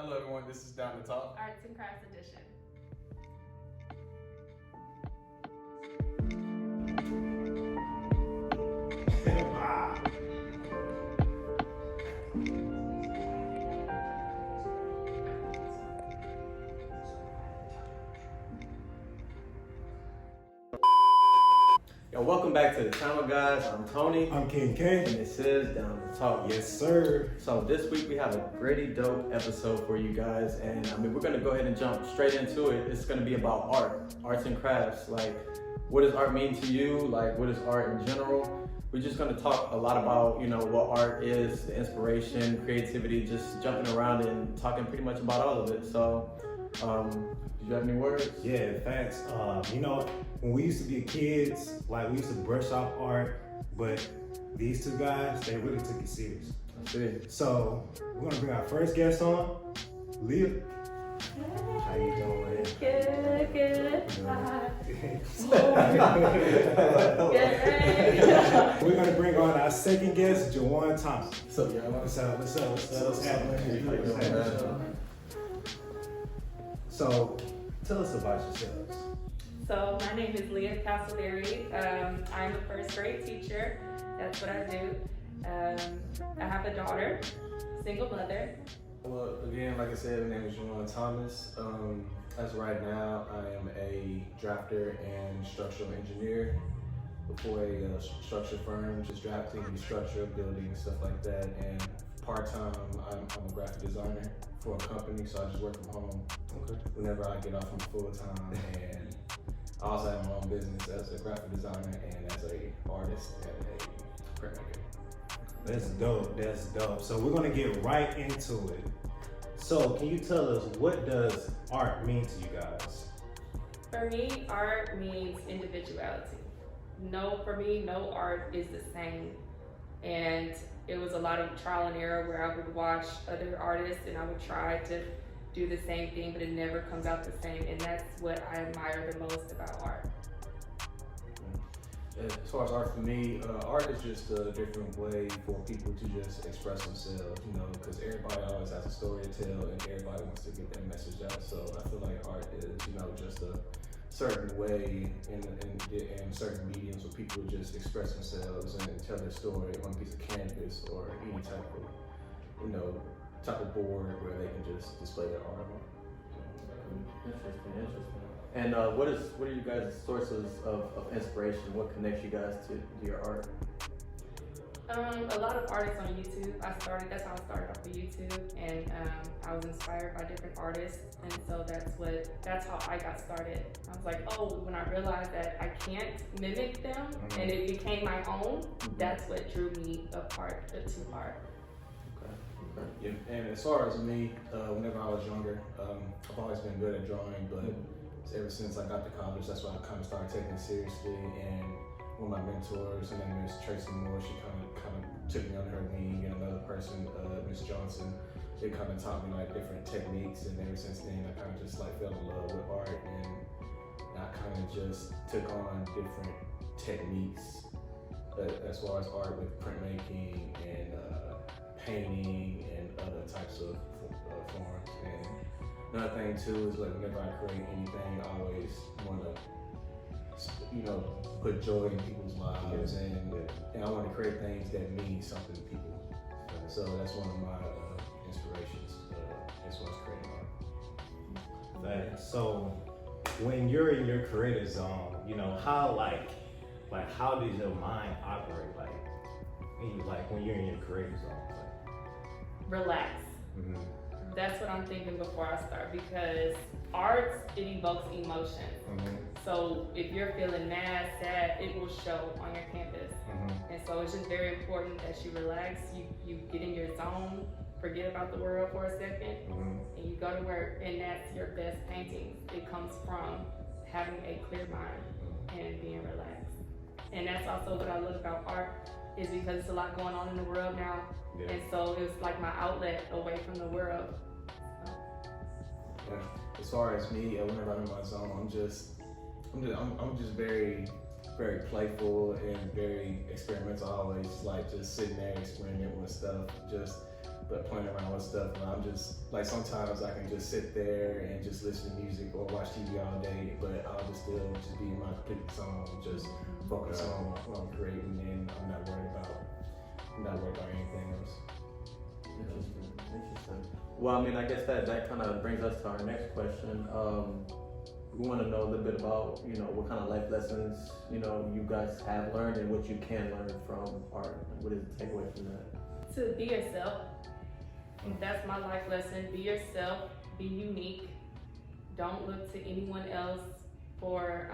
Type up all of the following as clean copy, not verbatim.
Hello everyone, this is Down2Talk. Arts and Crafts Edition. Yo, welcome back to the channel, guys. I'm Tony. I'm King K. And this is Down2Talk. Yes, sir. So this week we have a pretty dope episode for you guys, and we're gonna go ahead and jump straight into it. It's gonna be about arts and crafts. Like, what does art mean to you? Like, what is art in general? We're just gonna talk a lot about, what art is, the inspiration, creativity, just jumping around and talking pretty much about all of it. So, do you have any words? Yeah, facts. When we used to be kids, we used to brush off art, but these two guys, they really took it serious. That's it. So we're gonna bring our first guest on, Leah. How you doing? Good. We're gonna bring on our second guest, Jawan Thompson. So, y'all. What's happening? So tell us about yourselves. So my name is Leah Castleberry. I'm a first grade teacher. That's what I do. I have a daughter, single mother. Well, again, like I said, my name is Juwan Thomas. As right now, I am a drafter and structural engineer for a structure firm, just drafting the structure, building, stuff like that. And part-time, I'm a graphic designer for a company, so I just work from home whenever I get off from full-time. And I also have my own business as a graphic designer and as an artist and a printmaker. That's dope. So we're gonna get right into it. So can you tell us, what does art mean to you guys? For me, art means individuality. For me, no art is the same. And it was a lot of trial and error where I would watch other artists and I would try to do the same thing, but it never comes out the same. And that's what I admire the most about art. As far as art for me, art is just a different way for people to just express themselves, because everybody always has a story to tell and everybody wants to get their message out. So I feel like art is, just a certain way in certain mediums where people just express themselves and tell their story on a piece of canvas or any type of board where they can just display their art on. Interesting. And what are you guys' sources of inspiration? What connects you guys to your art? A lot of artists on YouTube. That's how I started off with YouTube, and I was inspired by different artists, and so that's how I got started. I was like, when I realized that I can't mimic them, and it became my own, that's what drew me apart to art. Yeah, and as far as me, whenever I was younger, I've always been good at drawing, but ever since I got to college, that's when I kind of started taking it seriously. And one of my mentors, her name is Tracy Moore, she kind of took me under her wing, and another person, Miss Johnson, they kind of taught me different techniques. And ever since then, I kind of just fell in love with art, and I kind of just took on different techniques as far as art with printmaking and painting and other types of forms. And another thing too is whenever I create anything, I always want to, put joy in people's lives, and I want to create things that mean something to people. So that's one of my inspirations as far as creating art. So when you're in your creative zone, how does your mind operate? When you're in your creative zone, Relax. That's what I'm thinking before I start, because art, it evokes emotion. So if you're feeling mad, sad, it will show on your canvas. And so it's just very important that you relax, you get in your zone, forget about the world for a second, and you go to work, and that's your best painting. It comes from having a clear mind and being relaxed. And that's also what I love about art, is because it's a lot going on in the world now. Yeah. And so it's like my outlet away from the world. Yeah. As far as me, whenever I'm in my zone, I'm just very, very playful and very experimental. I always just sitting there experimenting with stuff, just but playing around with stuff. And I'm just like sometimes I can just sit there and just listen to music or watch TV all day, but I'll just still just be in my particular song, just focus on what I'm creating, and I'm not worried about anything else. Interesting. Well, I mean, I guess that kind of brings us to our next question. We want to know a little bit about, what kind of life lessons, you guys have learned and what you can learn from art. What is the takeaway from that? To be yourself. That's my life lesson. Be yourself. Be unique. Don't look to anyone else for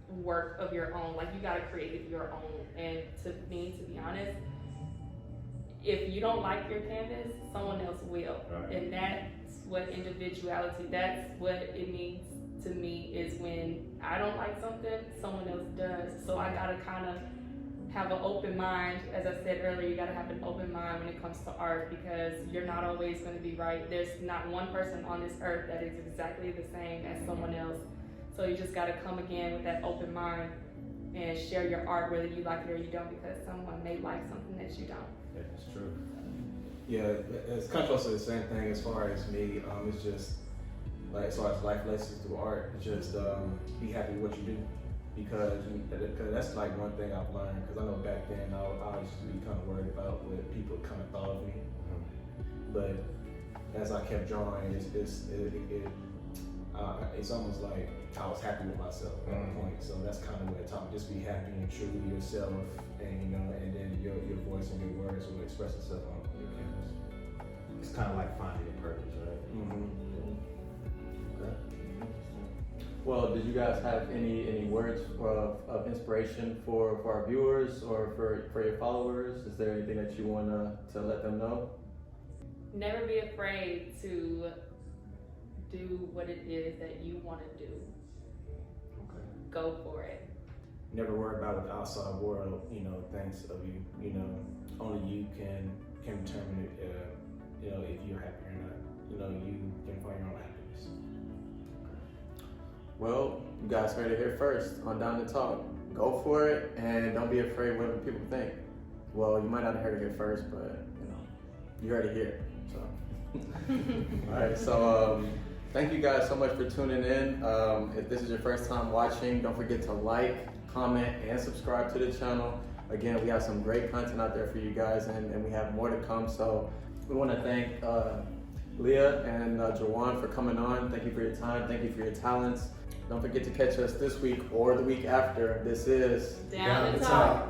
work of your own. Like, you gotta create it your own. And to me, to be honest, if you don't like your canvas, someone else will. Right. And that's what individuality, that's what it means to me, is when I don't like something, someone else does. So I gotta kind of have an open mind. As I said earlier, you gotta have an open mind when it comes to art, because you're not always gonna be right. There's not one person on this earth that is exactly the same as someone else. So you just gotta come again with that open mind and share your art, whether you like it or you don't, because someone may like something that you don't. Yeah, that's true. Yeah, it's kind of close to the same thing as far as me. It's just like as far as life lessons through art, just be happy with what you do, because that's like one thing I've learned. Because I know back then I used to be kind of worried about what people kind of thought of me, but as I kept drawing, it's almost like I was happy with myself at that point. So that's kind of what it taught me. Just be happy and true to yourself, and and then your voice and your words will express itself on your canvas. It's kind of like finding your purpose, right? Okay. Well, did you guys have any words of inspiration for our viewers or for your followers? Is there anything that you want to let them know? Never be afraid to do what it is that you want to do. Okay. Go for it. Never worry about what the outside world, thinks of you. Only you can determine if you're happy or not. You can find your own happiness. Well, you guys heard it here first on Down2Talk. Go for it, and don't be afraid what other people think. Well, you might not have heard it here first, but you heard it here. So, all right. So, thank you guys so much for tuning in. If this is your first time watching, don't forget to like, comment, and subscribe to the channel. Again, we have some great content out there for you guys, and we have more to come. So we want to thank Leah and Jawan for coming on. Thank you for your time. Thank you for your talents. Don't forget to catch us this week or the week after. This is Down2Talk.